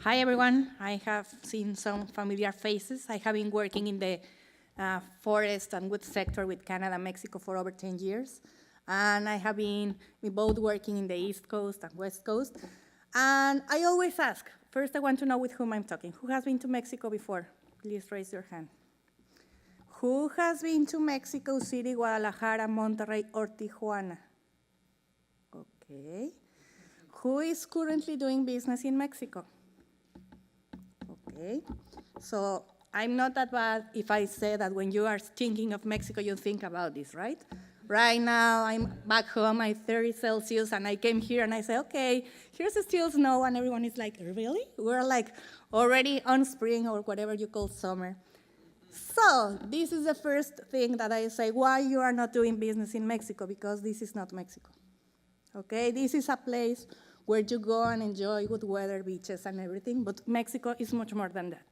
Hi, everyone. I have seen some familiar faces. I have been working in the forest and wood sector with Canada and Mexico for over 10 years. And I have been both working in the East Coast and West Coast. And I always ask, first I want to know with whom I'm talking. Who has been to Mexico before? Please raise your hand. Who has been to Mexico City, Guadalajara, Monterrey, or Tijuana? Okay. Who is currently doing business in Mexico? Okay. So I'm not that bad if I say that when you are thinking of Mexico, you think about this, right? Right now, I'm back home, I'm 30 Celsius, and I came here and I say, okay, here's still snow, and everyone is like, really? We're like already on spring or whatever you call summer. So this is the first thing that I say, why you are not doing business in Mexico, because this is not Mexico. Okay, this is a place where you go and enjoy good weather, beaches, and everything, but Mexico is much more than that.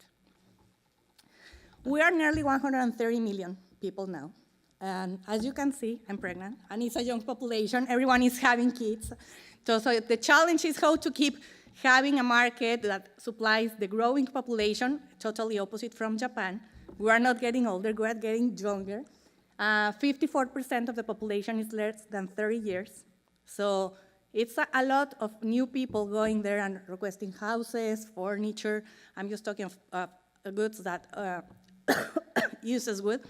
We are nearly 130 million people now. And as you can see, I'm pregnant, and it's a young population. Everyone is having kids. So the challenge is how to keep having a market that supplies the growing population, totally opposite from Japan. We are not getting older, we are getting younger. 54% of the population is less than 30 years. So it's a lot of new people going there and requesting houses, furniture. I'm just talking of goods that uses wood.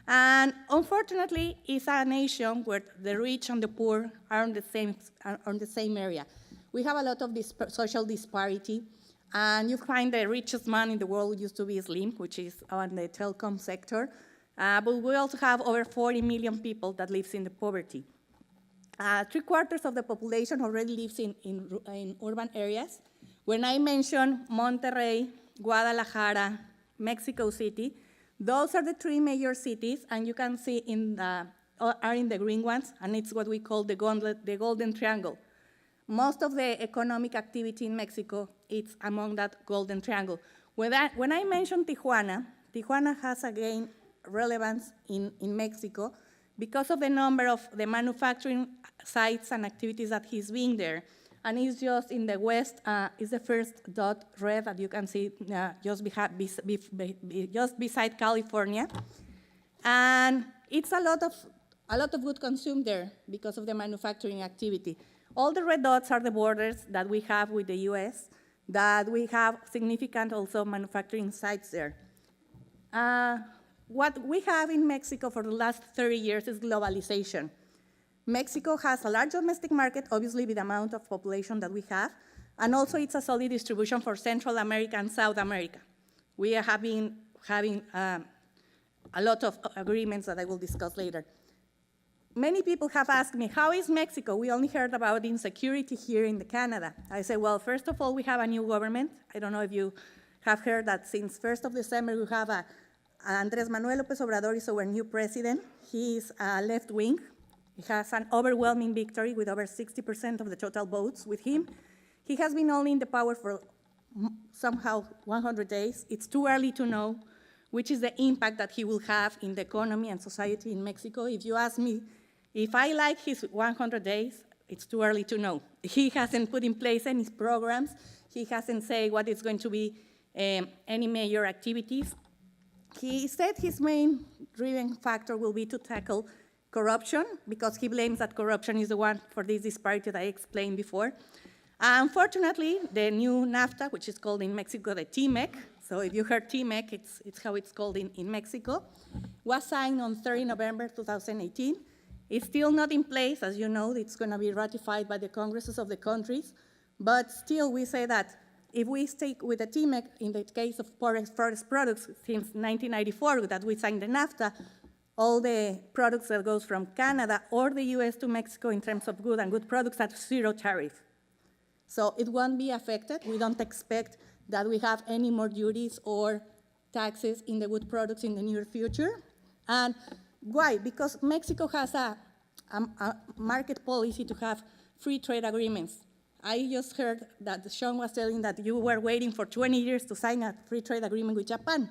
And unfortunately, it's a nation where the rich and the poor are on the same area. We have a lot of social disparity, and you find the richest man in the world used to be Slim, which is on the telecom sector, but we also have over 40 million people that lives in the poverty. 3/4 of the population already lives in urban areas. When I mention Monterrey, Guadalajara, Mexico City, those are the 3 major cities, and you can see are in the green ones, and it's what we call the golden triangle. Most of the economic activity in Mexico is among that golden triangle. When I mention Tijuana, Tijuana has again relevance in Mexico because of the number of the manufacturing sites and activities that he's being there. And it's just in the west, is the first dot red that you can see just beside California. And it's a lot of wood consumed there because of the manufacturing activity. All the red dots are the borders that we have with the US, that we have significant also manufacturing sites there. What we have in Mexico for the last 30 years is globalization. Mexico has a large domestic market, obviously with the amount of population that we have, and also it's a solid distribution for Central America and South America. We have been having a lot of agreements that I will discuss later. Many people have asked me, how is Mexico? We only heard about insecurity here in Canada. I say, well, first of all, we have a new government. I don't know if you have heard that since 1st of December, we have Andrés Manuel López Obrador is our new president. He is left-wing. He has an overwhelming victory with over 60% of the total votes with him. He has been only in the power for somehow 100 days. It's too early to know which is the impact that he will have in the economy and society in Mexico. If you ask me if I like his 100 days, it's too early to know. He hasn't put in place any programs. He hasn't said what is going to be any major activities. He said his main driving factor will be to tackle corruption, because he blames that corruption is the one for this disparity that I explained before. Unfortunately, the new NAFTA, which is called in Mexico the TMEC, so if you heard TMEC, it's how it's called in Mexico, was signed on 30 November 2018. It's still not in place, as you know, it's going to be ratified by the Congresses of the countries, but still we say that if we stick with the TMEC, in the case of forest products, since 1994 that we signed the NAFTA, all the products that goes from Canada or the US to Mexico in terms of good and good products at 0 tariff. So it won't be affected. We don't expect that we have any more duties or taxes in the wood products in the near future. And why? Because Mexico has a market policy to have free trade agreements. I just heard that Sean was telling that you were waiting for 20 years to sign a free trade agreement with Japan.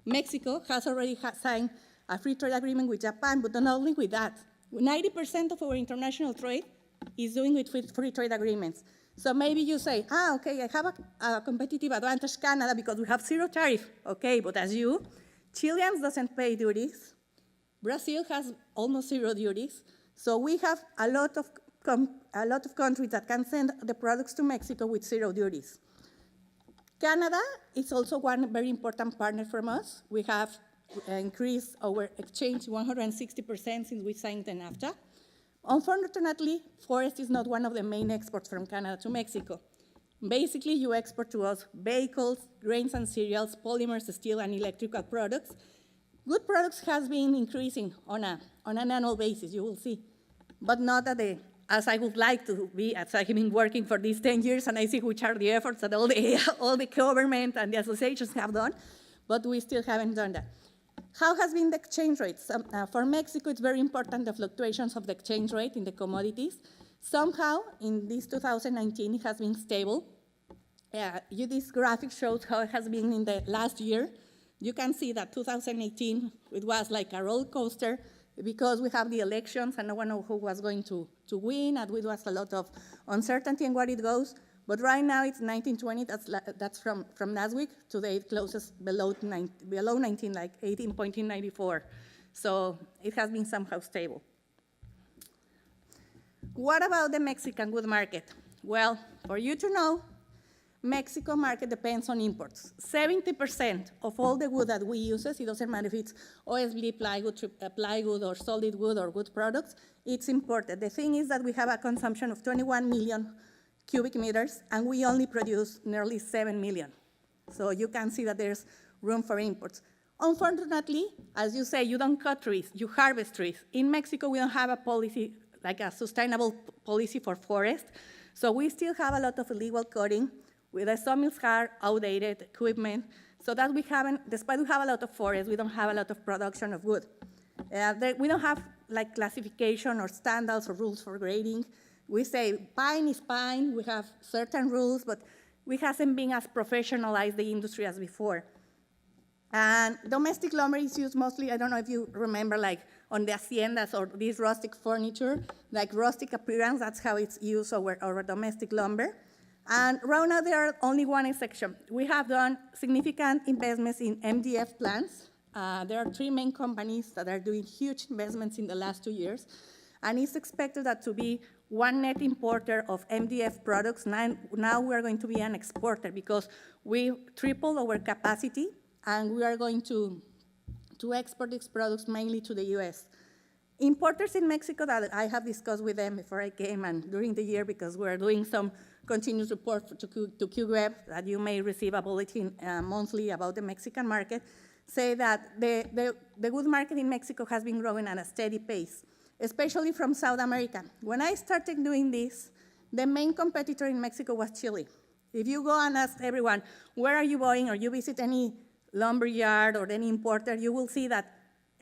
Mexico has already signed a free trade agreement with Japan, but not only with that. 90% of our international trade is doing with free trade agreements. So maybe you say, okay, I have a competitive advantage Canada because we have zero tariff. Okay, but as you, Chileans doesn't pay duties. Brazil has almost zero duties. So we have a lot of countries that can send the products to Mexico with zero duties. Canada is also one very important partner from us. We have increased our exchange 160% since we signed the NAFTA. Unfortunately, forest is not one of the main exports from Canada to Mexico. Basically, you export to us vehicles, grains and cereals, polymers, steel, and electrical products. Good products has been increasing on an annual basis, you will see, but not as I would like to be, as I've been working for these 10 years, and I see which are the efforts that all the government and the associations have done, but we still haven't done that. How has been the exchange rate? For Mexico, it's very important, the fluctuations of the exchange rate in the commodities. Somehow, in this 2019, it has been stable. This graphic shows how it has been in the last year. You can see that 2018, it was like a roller coaster because we have the elections and no one knows who was going to win, and it was a lot of uncertainty in what it goes. But right now it's 1920, that's from last week. Today it closes below 19, like 18.94. So it has been somehow stable. What about the Mexican wood market? Well, for you to know, Mexico market depends on imports. 70% of all the wood that we use, it doesn't matter if it's OSB, plywood, or solid wood, or wood products, it's imported. The thing is that we have a consumption of 21 million cubic meters, and we only produce nearly 7 million. So you can see that there's room for imports. Unfortunately, as you say, you don't cut trees, you harvest trees. In Mexico, we don't have a policy, like a sustainable policy for forest, so we still have a lot of illegal cutting, with the sawmills are outdated equipment, so that we haven't, despite we have a lot of forest, we don't have a lot of production of wood. We don't have like classification or standards or rules for grading. We say pine is pine, we have certain rules, but we haven't been as professionalized the industry as before. And domestic lumber is used mostly, I don't know if you remember, like on the haciendas or this rustic furniture, like rustic appearance, that's how it's used, our domestic lumber. And right now there are only one exception. We have done significant investments in MDF plants. There are 3 main companies that are doing huge investments in the last 2 years. And it's expected that to be one net importer of MDF products. Now we are going to be an exporter because we tripled our capacity, and we are going to export these products mainly to the US. Importers in Mexico that I have discussed with them before I came and during the year, because we're doing some continuous report to QWeb that you may receive a bulletin monthly about the Mexican market, say that the wood market in Mexico has been growing at a steady pace, especially from South America. When I started doing this, the main competitor in Mexico was Chile. If you go and ask everyone, where are you going, or you visit any lumber yard or any importer, you will see that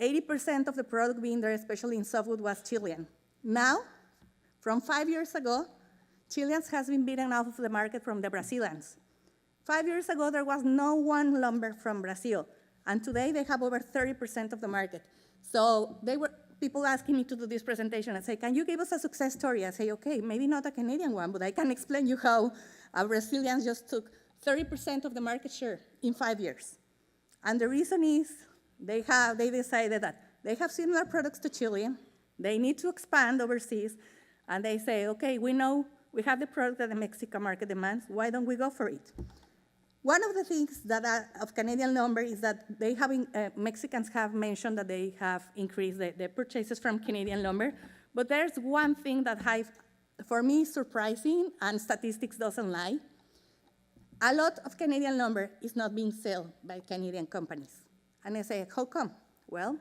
80% of the product being there, especially in softwood, was Chilean. Now, from 5 years ago, Chileans has been beaten off of the market from the Brazilians. 5 years ago, there was no one lumber from Brazil, and today they have over 30% of the market. So people asking me to do this presentation and say, can you give us a success story? I say, okay, maybe not a Canadian one, but I can explain you how Brazilians just took 30% of the market share in 5 years. And the reason is they decided that they have similar products to Chile, they need to expand overseas, and they say, okay, we know we have the product that the Mexican market demands, why don't we go for it? One of the things that of Canadian lumber is that Mexicans have mentioned that they have increased the purchases from Canadian lumber, but there's one thing that for me is surprising, and statistics doesn't lie. A lot of Canadian lumber is not being sold by Canadian companies. And I say, how come? Well,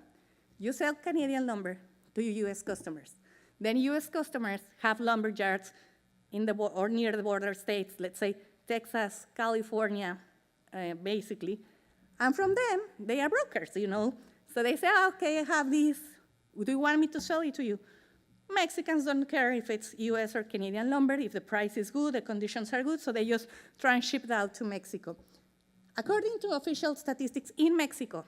you sell Canadian lumber to US customers. Then US customers have lumber yards or near the border states, let's say Texas, California, basically. And from them, they are brokers, So they say, okay, I have this. Do you want me to sell it to you? Mexicans don't care if it's US or Canadian lumber. If the price is good, the conditions are good, so they just try and ship it out to Mexico. According to official statistics in Mexico,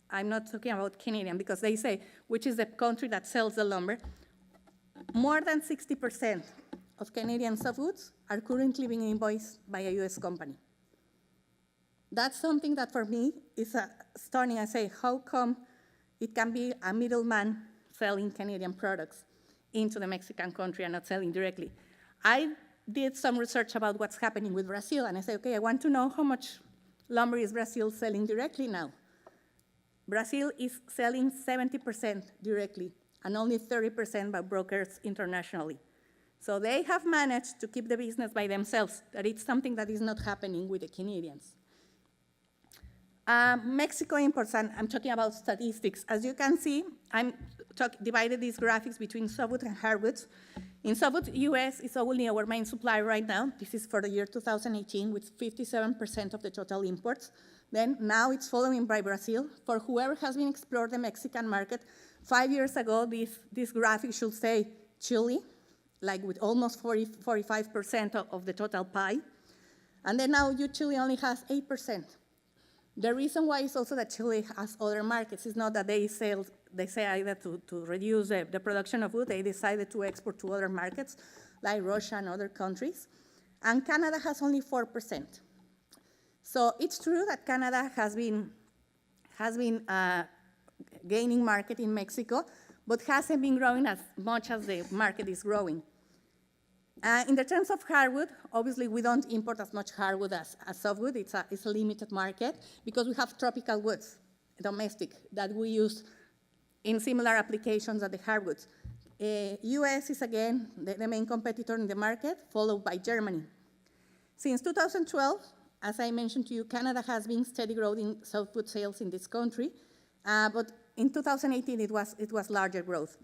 I'm not talking about Canadian, because they say, which is the country that sells the lumber, more than 60% of Canadian softwoods are currently being invoiced by a US company. That's something that for me is stunning. I say, how come it can be a middleman selling Canadian products into the Mexican country and not selling directly? I did some research about what's happening with Brazil, and I said, okay, I want to know how much lumber is Brazil selling directly now. Brazil is selling 70% directly, and only 30% by brokers internationally. So they have managed to keep the business by themselves, that it's something that is not happening with the Canadians. Mexico imports, and I'm talking about statistics. As you can see, I'm divided these graphics between softwood and hardwoods. In softwood, US is only our main supplier right now. This is for the year 2018 with 57% of the total imports. Then now it's following by Brazil. For whoever has been explored the Mexican market, 5 years ago, this graphic should say Chile, like with almost 45% of the total pie. And then now Chile only has 8%. The reason why is also that Chile has other markets. It's not that they say either to reduce the production of wood, they decided to export to other markets, like Russia and other countries. And Canada has only 4%. So it's true that Canada has been gaining market in Mexico, but hasn't been growing as much as the market is growing. In the terms of hardwood, obviously we don't import as much hardwood as softwood. It's a limited market because we have tropical woods, domestic, that we use in similar applications as the hardwoods. US is again the main competitor in the market, followed by Germany. Since 2012, as I mentioned to you, Canada has been steady growth in softwood sales in this country, but in 2018 it was larger growth.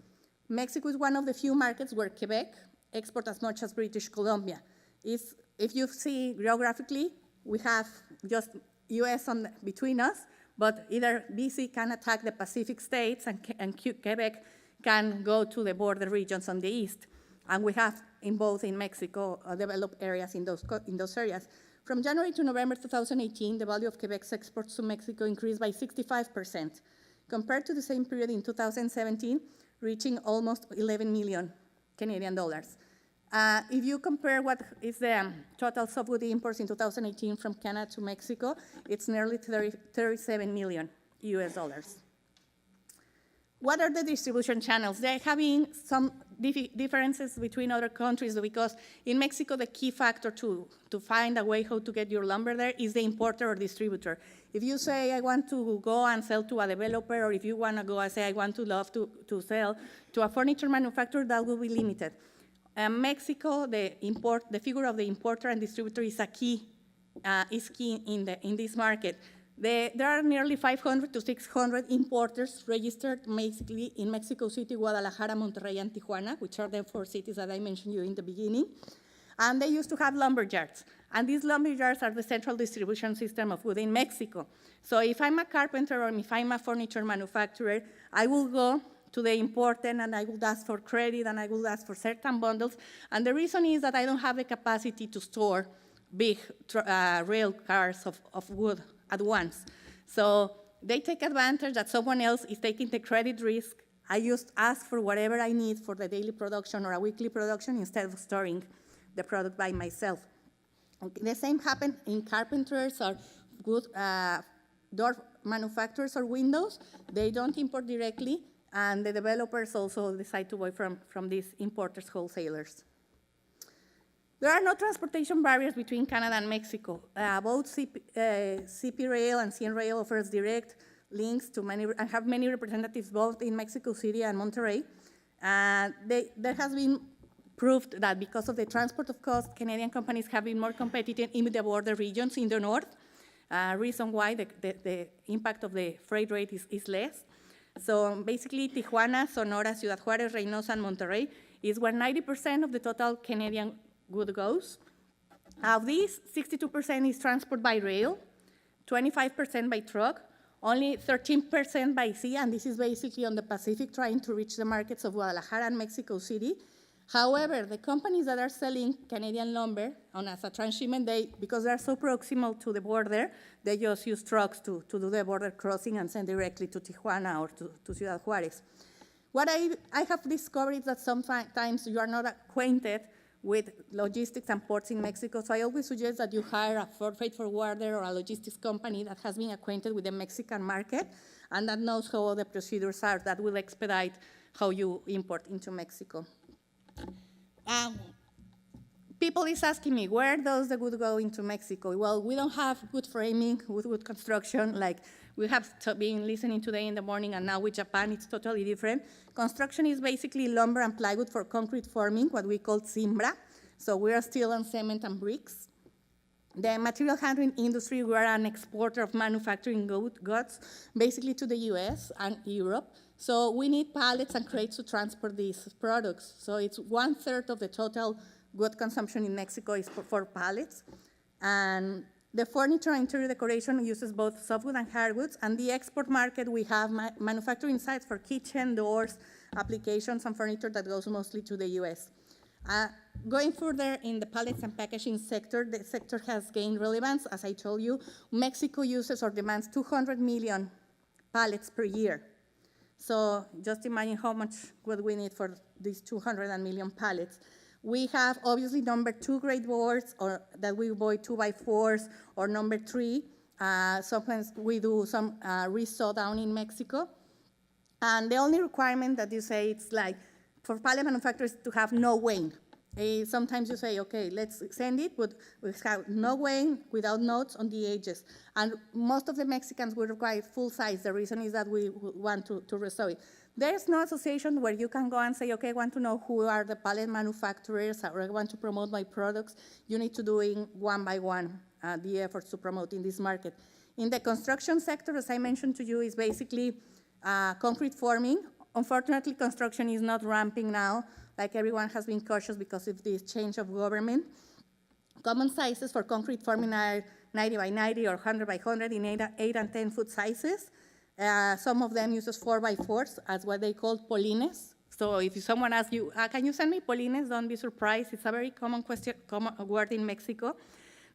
Mexico is one of the few markets where Quebec export as much as British Columbia. If you see geographically, we have just US between us, but either BC can attack the Pacific states and Quebec can go to the border regions on the east. And we have in Mexico developed areas in those areas. From January to November 2018, the value of Quebec's exports to Mexico increased by 65%, compared to the same period in 2017, reaching almost 11 million Canadian dollars. If you compare what is the total softwood imports in 2018 from Canada to Mexico, it's nearly 37 million US dollars. What are the distribution channels? There have been some differences between other countries because in Mexico, the key factor to find a way how to get your lumber there is the importer or distributor. If you say, I want to go and sell to a developer, or if you want to go and say, I want to sell to a furniture manufacturer, that will be limited. Mexico, the figure of the importer and distributor is key in this market. There are nearly 500 to 600 importers registered basically in Mexico City, Guadalajara, Monterrey, and Tijuana, which are the 4 cities that I mentioned you in the beginning. And they used to have lumber yards. And these lumber yards are the central distribution system of wood in Mexico. So if I'm a carpenter or if I'm a furniture manufacturer, I will go to the importer and I will ask for credit and I will ask for certain bundles. And the reason is that I don't have the capacity to store big rail cars of wood at once. So they take advantage that someone else is taking the credit risk. I just ask for whatever I need for the daily production or a weekly production instead of storing the product by myself. Okay. The same happens in carpenters or good door manufacturers or windows. They don't import directly, and the developers also decide to buy from these importers, wholesalers. There are no transportation barriers between Canada and Mexico. Both CP Rail and CN Rail offers direct links to and have many representatives both in Mexico City and Monterrey. There has been proved that because of the transport of cost, Canadian companies have been more competitive in the border regions in the north, reason why the impact of the freight rate is less. So basically, Tijuana, Sonora, Ciudad Juárez, Reynosa, and Monterrey is where 90% of the total Canadian good goes. Of these, 62% is transport by rail, 25% by truck, only 13% by sea, and this is basically on the Pacific trying to reach the markets of Guadalajara and Mexico City. However, the companies that are selling Canadian lumber as a transshipment, because they're so proximal to the border, they just use trucks to do the border crossing and send directly to Tijuana or to Ciudad Juárez. What I have discovered is that sometimes you are not acquainted with logistics and ports in Mexico. So I always suggest that you hire a freight forwarder or a logistics company that has been acquainted with the Mexican market and that knows how all the procedures are that will expedite how you import into Mexico. People is asking me, where does the good go into Mexico? Well, we don't have good framing, wood construction, like we have been listening today in the morning, and now with Japan, it's totally different. Construction is basically lumber and plywood for concrete forming, what we call simbra. So we are still on cement and bricks. The material handling industry, we are an exporter of manufacturing goods, basically to the US and Europe. So we need pallets and crates to transport these products. So it's 1/3 of the total wood consumption in Mexico is for pallets. And the furniture and interior decoration uses both softwood and hardwoods. And the export market, we have manufacturing sites for kitchen, doors, applications, and furniture that goes mostly to the US. Going further in the pallets and packaging sector, the sector has gained relevance. As I told you, Mexico uses or demands 200 million pallets per year. So just imagine how much wood we need for these 200 million pallets. We have obviously number 2 grade boards, or that we buy 2x4s, or number 3. Sometimes we do some resaw down in Mexico. And the only requirement that you say, it's like for pallet manufacturers to have no weighing. Sometimes you say, okay, let's send it, but we have no weighing without notes on the edges. And most of the Mexicans will require full size. The reason is that we want to resaw it. There's no association where you can go and say, okay, I want to know who are the pallet manufacturers, or I want to promote my products. You need to do it one by one, the efforts to promote in this market. In the construction sector, as I mentioned to you, is basically concrete forming. Unfortunately, construction is not ramping now. Like everyone has been cautious because of this change of government. Common sizes for concrete forming are 90 by 90 or 100 by 100 in 8 and 10 foot sizes. Some of them uses 4x4s as what they call polines. So if someone asks you, can you send me polines? Don't be surprised. It's a very common word in Mexico.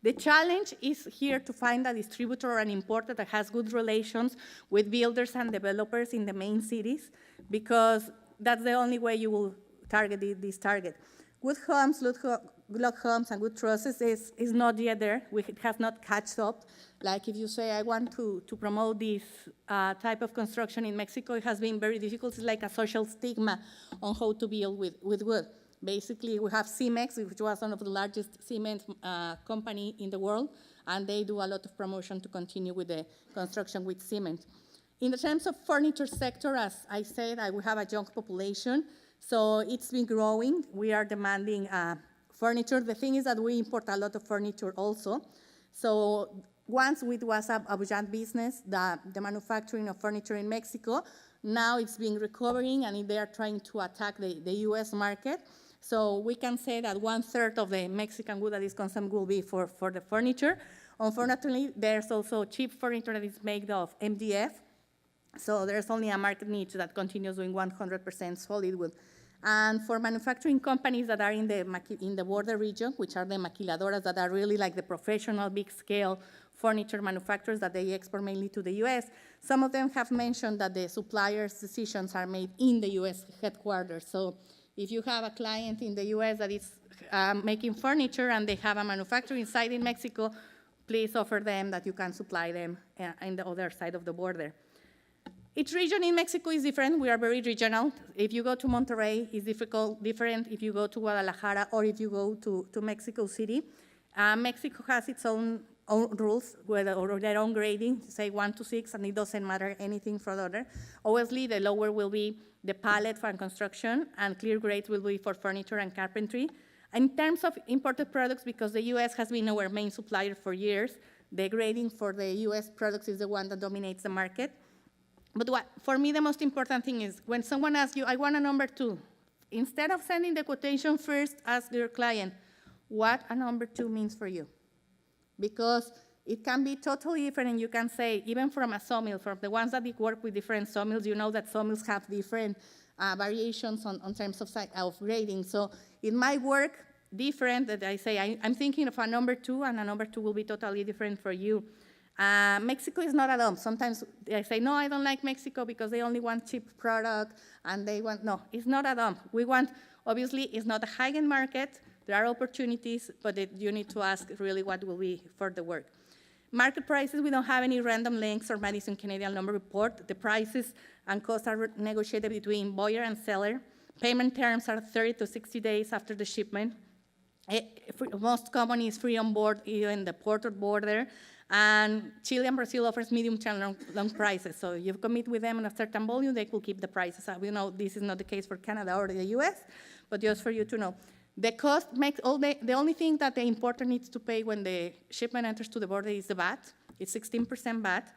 The challenge is here to find a distributor or an importer that has good relations with builders and developers in the main cities, because that's the only way you will target this target. Good homes, log homes, and good trusses is not yet there. It has not caught up. Like if you say, I want to promote this type of construction in Mexico, it has been very difficult. It's like a social stigma on how to build with wood. Basically, we have Cemex, which was one of the largest cement company in the world, and they do a lot of promotion to continue with the construction with cement. In the terms of furniture sector, as I said, we have a young population, so it's been growing. We are demanding furniture. The thing is that we import a lot of furniture also. So once it was a buoyant business, the manufacturing of furniture in Mexico. Now it's been recovering, and they are trying to attack the US market. So we can say that 1/3 of the Mexican wood that is consumed will be for the furniture. Unfortunately, there's also cheap furniture that is made of MDF. So there's only a market niche that continues doing 100% solid wood. And for manufacturing companies that are in the border region, which are the maquiladoras that are really like the professional big-scale furniture manufacturers that they export mainly to the US, some of them have mentioned that the suppliers' decisions are made in the US headquarters. So if you have a client in the US that is making furniture and they have a manufacturing site in Mexico, please offer them that you can supply them in the other side of the border. Each region in Mexico is different. We are very regional. If you go to Monterrey, it's different if you go to Guadalajara or if you go to Mexico City. Mexico has its own rules or their own grading, say 1 to 6, and it doesn't matter anything for the other. Obviously, the lower will be the pallet for construction, and clear grades will be for furniture and carpentry. In terms of imported products, because the US has been our main supplier for years, the grading for the US products is the one that dominates the market. But for me, the most important thing is when someone asks you, I want a number 2, instead of sending the quotation first, ask your client what a number 2 means for you. Because it can be totally different, and you can say, even from a sawmill, from the ones that work with different sawmills, you know that sawmills have different variations on terms of grading. So it might work different that I say, I'm thinking of a number 2, and a number 2 will be totally different for you. Mexico is not a dump. Sometimes I say, no, I don't like Mexico because they only want cheap product, and they want, no, it's not a dump. We want, obviously, it's not a high-end market, There are opportunities, but you need to ask really what will be for the work. Market prices, we don't have any random links or Madison Canadian Lumber report. The prices and costs are negotiated between buyer and seller. Payment terms are 30 to 60 days after the shipment. Most common is free on board, either in the port or border. And Chile and Brazil offers medium-term long prices. So you commit with them on a certain volume, they will keep the prices. We know this is not the case for Canada or the US, but just for you to know. The cost makes the only thing that the importer needs to pay when the shipment enters to the border is the VAT. It's 16% VAT.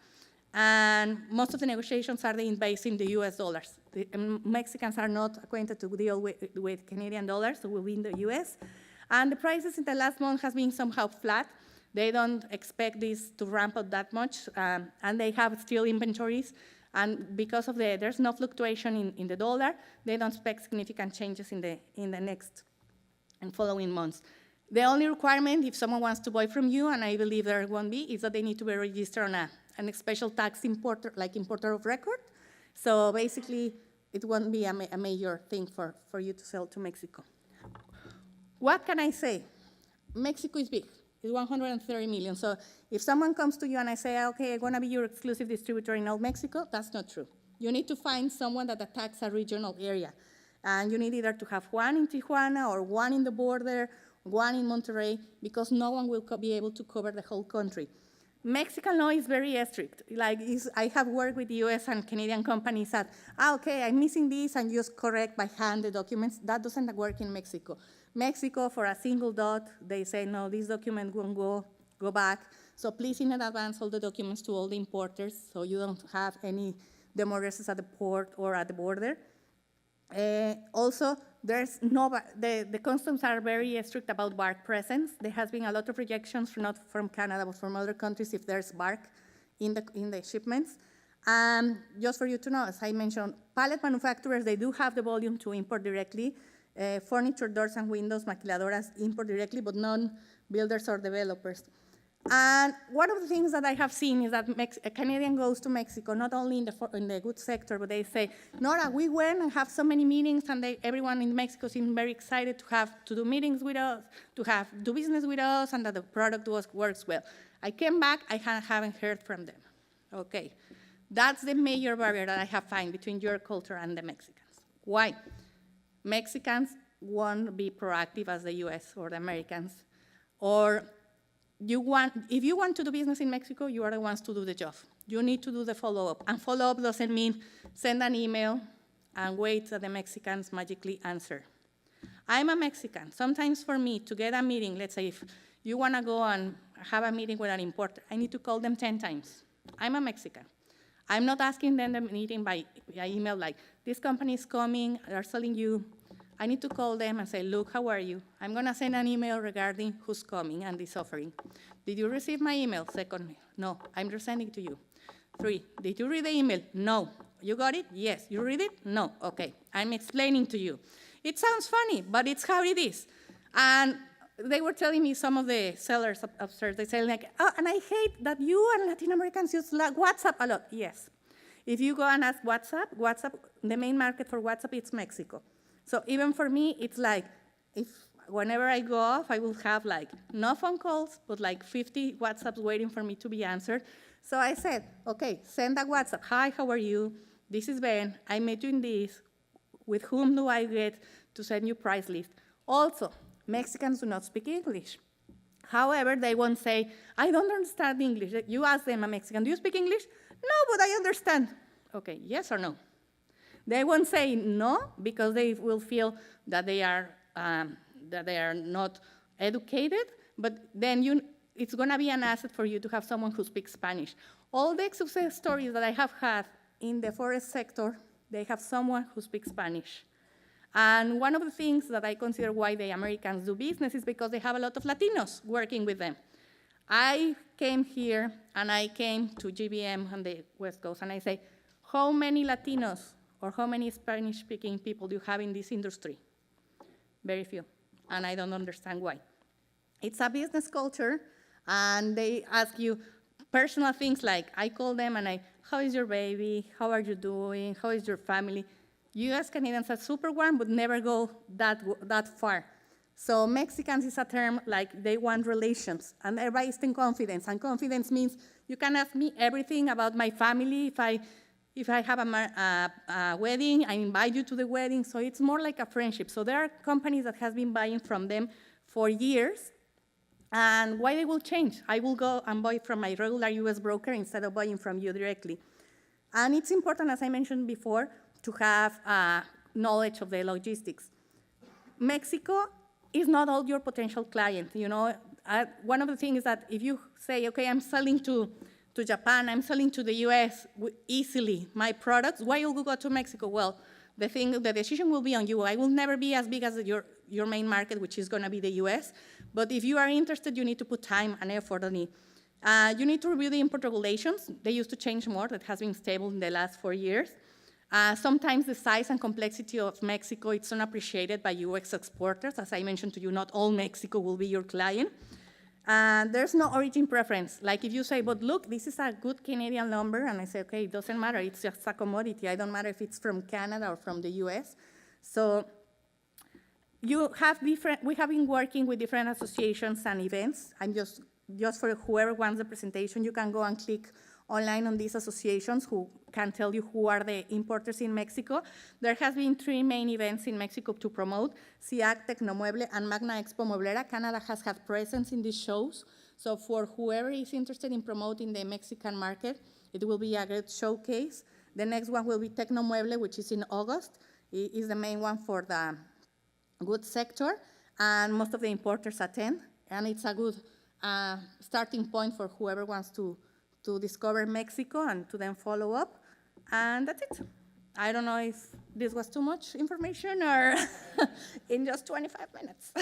And most of the negotiations are based in the US dollars. The Mexicans are not acquainted to deal with Canadian dollars, so we'll be in the US. And the prices in the last month has been somehow flat. They don't expect this to ramp up that much, and they have still inventories. And because of there's no fluctuation in the dollar, they don't expect significant changes in the next and following months. The only requirement, if someone wants to buy from you, and I believe there won't be, is that they need to be registered on a special tax importer, like importer of record. So basically, it won't be a major thing for you to sell to Mexico. What can I say? Mexico is big. It's 130 million. So if someone comes to you and I say, okay, I'm going to be your exclusive distributor in all Mexico, that's not true. You need to find someone that attacks a regional area. And you need either to have one in Tijuana or one in the border, one in Monterrey, because no one will be able to cover the whole country. Mexican law is very strict. I have worked with US and Canadian companies that, okay, I'm missing this, and just correct by hand the documents. That doesn't work in Mexico. Mexico, for a single dot, they say, no, this document won't go back. So please, in advance, all the documents to all the importers, so you don't have any demurrages at the port or at the border. Also, the customs are very strict about bark presence. There has been a lot of rejections, not from Canada, but from other countries if there's bark in the shipments. Just for you to know, as I mentioned, pallet manufacturers, they do have the volume to import directly. Furniture, doors and windows, maquiladoras import directly, but non-builders or developers. And one of the things that I have seen is that a Canadian goes to Mexico, not only in the goods sector, but they say, Nora, we went and have so many meetings, and everyone in Mexico seemed very excited to do meetings with us, to do business with us, and that the product works well. I came back, I haven't heard from them. Okay, that's the major barrier that I have found between your culture and the Mexicans. Why? Mexicans won't be proactive as the US or the Americans, or if you want to do business in Mexico, you are the ones to do the job. You need to do the follow-up. And follow-up doesn't mean send an email and wait that the Mexicans magically answer. I'm a Mexican. Sometimes for me, to get a meeting, let's say if you want to go and have a meeting with an importer, I need to call them 10 times. I'm a Mexican. I'm not asking them the meeting by email like, this company is coming, they're selling you. I need to call them and say, look, how are you? I'm going to send an email regarding who's coming and this offering. Did you receive my email? Second, no, I'm resending to you. 3, did you read the email? No. You got it? Yes. You read it? No. Okay, I'm explaining to you. It sounds funny, but it's how it is. And they were telling me, some of the sellers upstairs, they say like, oh, and I hate that you and Latin Americans use WhatsApp a lot. Yes. If you go and ask WhatsApp, the main market for WhatsApp is Mexico. So even for me, it's like, whenever I go off, I will have like, no phone calls, but like 50 WhatsApps waiting for me to be answered. So I said, okay, send a WhatsApp. Hi, how are you? This is Ben. I met you in this. With whom do I get to send you price list? Also, Mexicans do not speak English. However, they won't say, I don't understand English. You ask them, a Mexican, do you speak English? No, but I understand. Okay, yes or no? They won't say no, because they will feel that they are not educated, but then it's going to be an asset for you to have someone who speaks Spanish. All the success stories that I have had in the forest sector, they have someone who speaks Spanish. And one of the things that I consider why the Americans do business is because they have a lot of Latinos working with them. I came here, and I came to GBM on the West Coast, and I say, how many Latinos or how many Spanish-speaking people do you have in this industry? Very few, and I don't understand why. It's a business culture, and they ask you personal things like, I call them and how is your baby? How are you doing? How is your family? You as Canadians are super warm, but never go that far. So Mexicans is a term like they want relations, and everybody's in confidence. And confidence means you can ask me everything about my family. If I have a wedding, I invite you to the wedding. So it's more like a friendship. So there are companies that have been buying from them for years. And why they will change? I will go and buy from my regular US broker instead of buying from you directly. And it's important, as I mentioned before, to have knowledge of the logistics. Mexico is not all your potential clients. You know, one of the things is that if you say, okay, I'm selling to Japan, I'm selling to the US easily, my products, why will you go to Mexico? Well, the decision will be on you. I will never be as big as your main market, which is gonna be the US. But if you are interested, you need to put time and effort on it. You need to review the import regulations. They used to change more. That has been stable in the last 4 years. Sometimes the size and complexity of Mexico, it's unappreciated by UX exporters. As I mentioned to you, not all Mexico will be your client. There's no origin preference. Like if you say, but look, this is a good Canadian lumber, and I say, okay, it doesn't matter, it's just a commodity. I don't matter if it's from Canada or from the US. So we have been working with different associations and events. I'm just for whoever wants the presentation, you can go and click online on these associations who can tell you who are the importers in Mexico. There has been 3 main events in Mexico to promote, SIAC, Tecnomueble, and Magna Expo Mueblera. Canada has had presence in these shows. So for whoever is interested in promoting the Mexican market, it will be a great showcase. The next one will be Tecnomueble, which is in August. It is the main one for the goods sector, and most of the importers attend, and it's a good starting point for whoever wants to discover Mexico and to then follow up. And that's it. I don't know if this was too much information or in just 25 minutes.